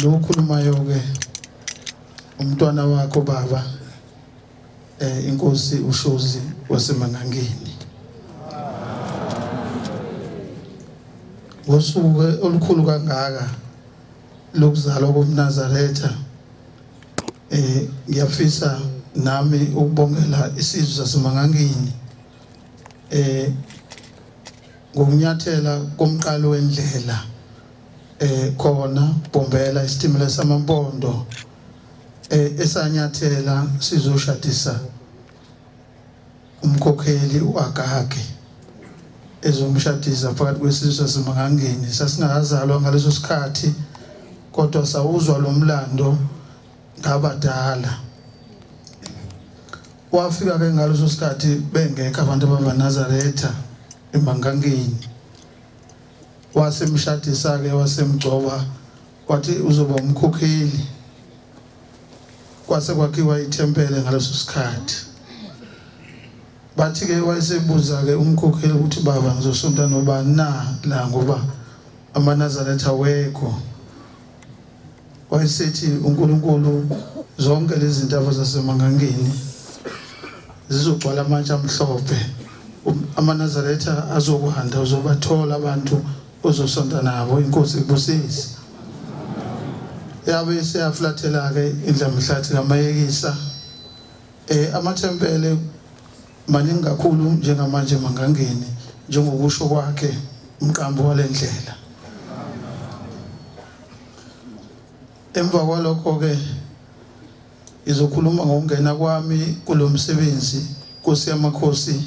lo khulumayo ke umntwana wakho baba inkosi uShozi waseMangangeni. Ngosuku olukhulu kangaka lokuzalwa koMnazaretha ngiyafisa nami ukubongela isizwe saseMangangeni ngokunyathela komqalo wendlela khona Bombela isitimela samaMpondo esanyathela sizoshadisa umkhokheli uAgage ezomshadisa phakathi kwesizwe saseMangangeni. Sasingakazalwa ngaleso sikhathi kodwa sawuzwa lo mlando ngabadala. Wafika ke ngaleso sikhathi bengekho abantu bamaNazaretha eMangangeni. Wasemshadisa ke wasemgcoba wathi uzoba umkhokheli. Kwase kwakhiwa ithempele ngaleso sikhathi. Bathi ke wayesebuza ke umkhokheli ukuthi baba ngizosonta nobani na la ngoba amaNazaretha wekho. Wayesethi uNkulunkulu zonke lezi zinto zaseMangangeni zizogcwala amanje amhlophe. AmaNazaretha azokwanda uzobathola abantu ozosonta nabo inkosi ibusisi. Yabe seyaflathela ke indlamhlathi kaMayekisa. Amathempele maningi kakhulu njengamanje eMangangeni njengokusho kwakhe umqambo walendlela. Emva kwalokho ke izokhuluma ngokungena kwami kulomsebenzi Nkosi yamakhosi.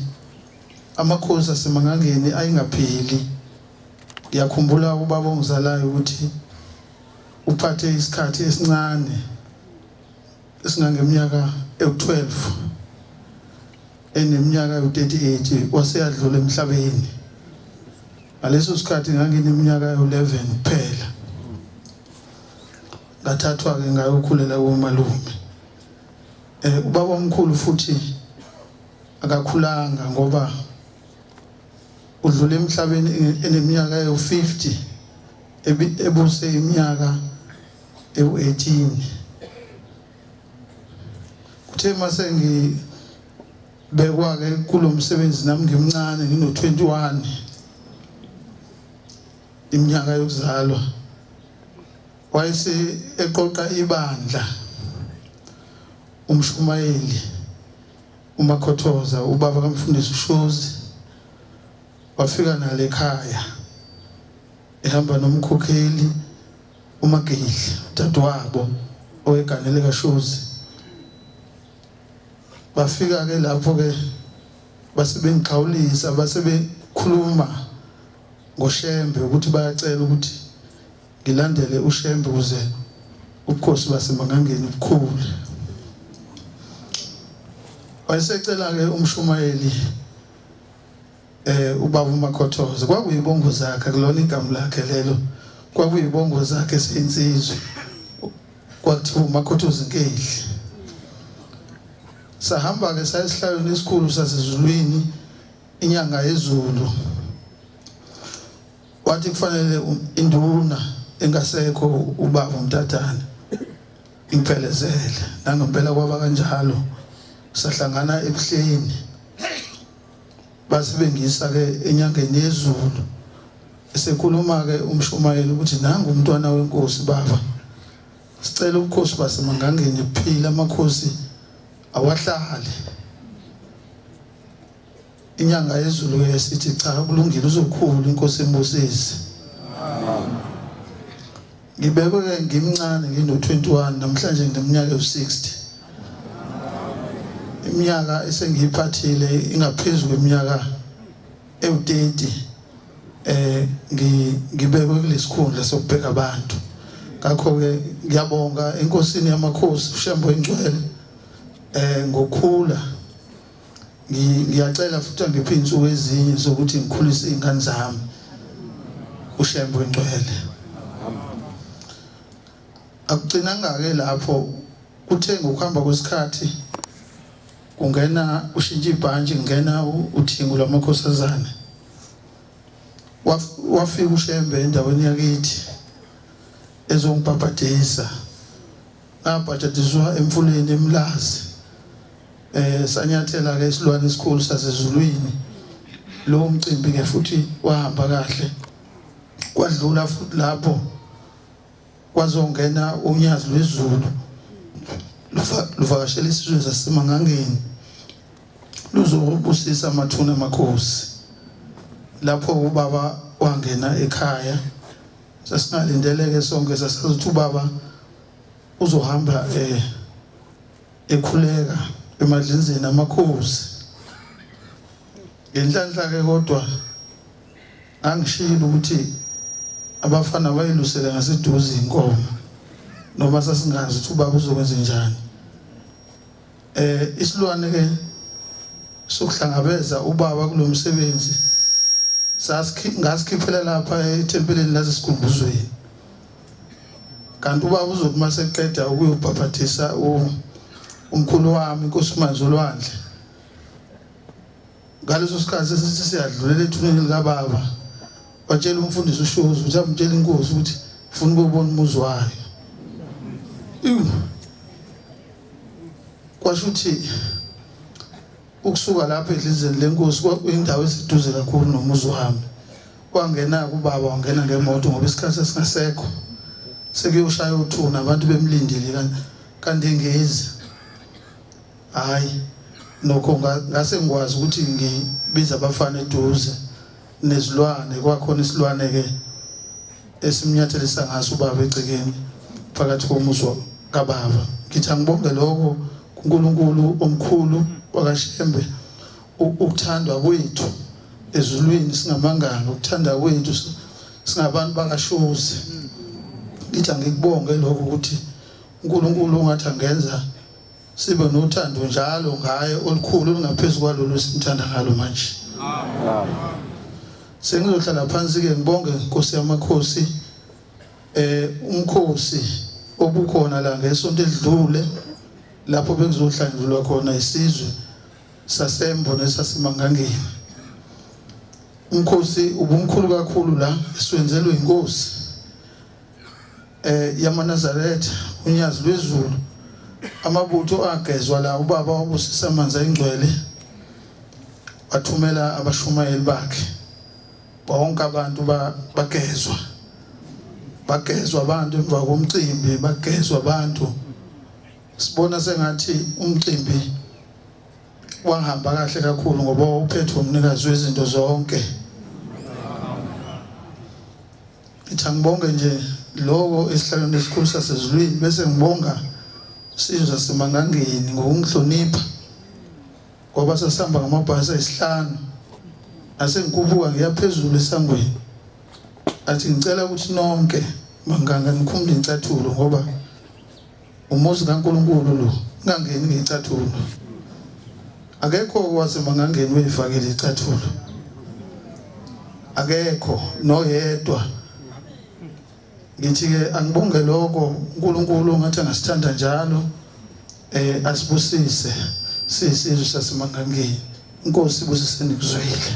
Amakhosi aseMangangeni ayingapheli. Ngiyakhumbula ubaba ongizalayo ukuthi uphathe isikhathi esincane esingangeminyaka ewu12 eneminyaka ewu38 waseyadlula emhlabeni. Ngaleso sikhathi ngangineminyaka ewu11 kuphela. Ngathathwa ke ngayokhulela komalume. Ubaba omkhulu futhi akakhulanga ngoba udlule emhlabeni eneminyaka ewu50 ebuse iminyaka ewu18. Kuthe mase ngibekwa ke kulomsebenzi nami ngimncane ngino21 iminyaka yokuzalwa. Wayese eqoqa ibandla umshumayeli uMakhothoza ubaba kaMfundisi uShozi. Wafika nale ekhaya ehamba nomkhokheli uMagedli dadewabo oweganele kaShozi. Bafika ke lapho ke basebengiqhawulisa basebekhuluma ngoShembe ukuthi bayacela ukuthi ngilandele uShembe ukuze ubukhosi baseMangangeni bukhulu. Wayesecela ke umshumayeli ubaba uMakhothoza kwakuyibongo zakhe kulona igama lakhe lelo kwakuyibongo zakhe sensizwe kwathiwa uMakhothoza inkehli. Sahamba ke sayesihlalweni esikhulu sasezulwini inyanga yezulu. Wathi kufanele induna engasekho ubaba uMtatana impelezele nangempela kwaba kanjalo. Sahlangana ebuhleni basebengisa ke enyangeni yezulu. Esekhuluma ke umshumayeli ukuthi nangu umntwana wenkosi baba. Sicela ubukhosi baseMangangeni buphila amakhosi awahlale. Inyanga yezulu ke sithi cha kulungile uzokhulu inkosi embusisi. Ngibekwe ke ngimncane ngino21 namhlanje ngineminyaka ewu60. Iminyaka esengiyiphathile ingaphezulu kweminyaka ewu30. Ngibekwe kulesikhundla sokubheka abantu. Ngakho ke ngiyabonga enkosini yamakhosi uShembe Ngcwele ngokukhula. Ngiyacela futhi angiphe insuku ezinye zokuthi ngikhulise ingane zami uShembe Ngcwele. Akucinanga ke lapho kuthe ngokuhamba kwesikhathi kungena ushintsha ibhantshi ngena uthingo lwamakhosazana. Wafika uShembe endaweni yakithi ezongibhabhadisa ngabhajatiswa emfuleni eMlazi sanyathela ke isilwane esikhulu sasezulwini lo mcimbi ke futhi wahamba kahle kwadlula futhi lapho kwazongena unyazi lwezulu luvakashela isizwe saseMangangeni luzobusisa amathuna amakhosi lapho ubaba wangena ekhaya sasingalindeleke sonke sasazothi ubaba uzohamba ekhuleka emadlenzeni amakhosi ngenhlanhla ke kodwa angishilo ukuthi abafana bayilusele ngaseduze inkomo noma sasingazi ukuthi ubaba uzokwenza njani isilwane ke sokuhlangabeza ubaba kulomsebenzi ngasikhiphela lapha etempeleni lasesikumbuzweni kanti ubaba uzothi maseqeda ukuyobhabhathisa umkhulu wami inkosi Manzolwandle ngaleso sikhathi sesiyadlulela ethuneni likababa watshela umfundisi uShozi ukuthi amtshela inkosi ukuthi ufuna ukubona umuzi wayo kwasho ukuthi ukusuka lapha edlizeni lenkosi kwakuyindawo esiduze kakhulu nomuzi wami wangena kubaba wangena ngemoto ngoba isikhathi esingasekho sekuyoshaya uthuna abantu bemlindile kanti ngezi hayi nokho ngase ngikwazi ukuthi ngibiza abafana eduze nezilwane kwakhona isilwane ke esimnyathelisa ngaso ubaba egcekeni phakathi komuzi kababa ngithi angibonge lokho kuNkulunkulu omkhulu wakashembe ukuthandwa kwethu ezulwini singamanganga ukuthanda kwethu singabantu bakaShozi ngithi angikubonge lokho ukuthi uNkulunkulu ungathi angenza sibe nothando njalo ngaye olukhulu olungaphezulu kwalolu simthanda ngalo manje sengizohlala phansi ke ngibonge inkosi yamakhosi umkhosi obukhona la ngesonto edlule lapho bekuzohlanjulwa khona isizwe sasembo nesaseMangangeni umkhosi ubumkhulu kakhulu la esiwenzelwe inkosi yamaNazaretha unyazi lwezulu amabutho agezwa la ubaba wabusisa amanzi ayingcwele wathumela abashumayeli bakhe bonke abantu bagezwa abantu emva komcimbi bagezwa abantu sibona sengathi umcimbi wahamba kahle kakhulu ngoba uphethwe umnikazi wezinto zonke ngithangibonge nje lokho esihlalweni esikhulu sasezulwini bese ngibonga isizwe saseMangangeni ngokungihlonipha ngoba sasihamba ngamabhasi ayisihlanu asengikubuka ngiyaphezulu esangweni athi ngicela ukuthi nonke Manganga nikhumule incathulo ngoba umuzi kaNkulunkulu lo ngangeni ngicathulo akekho waseMangangeni weyifakile icathulo akekho noyedwa ngithi ke angibonge lokho uNkulunkulu ngathi angasithanda njalo asibusise sisizwe saseMangangeni inkosi ibusiseni kuzwile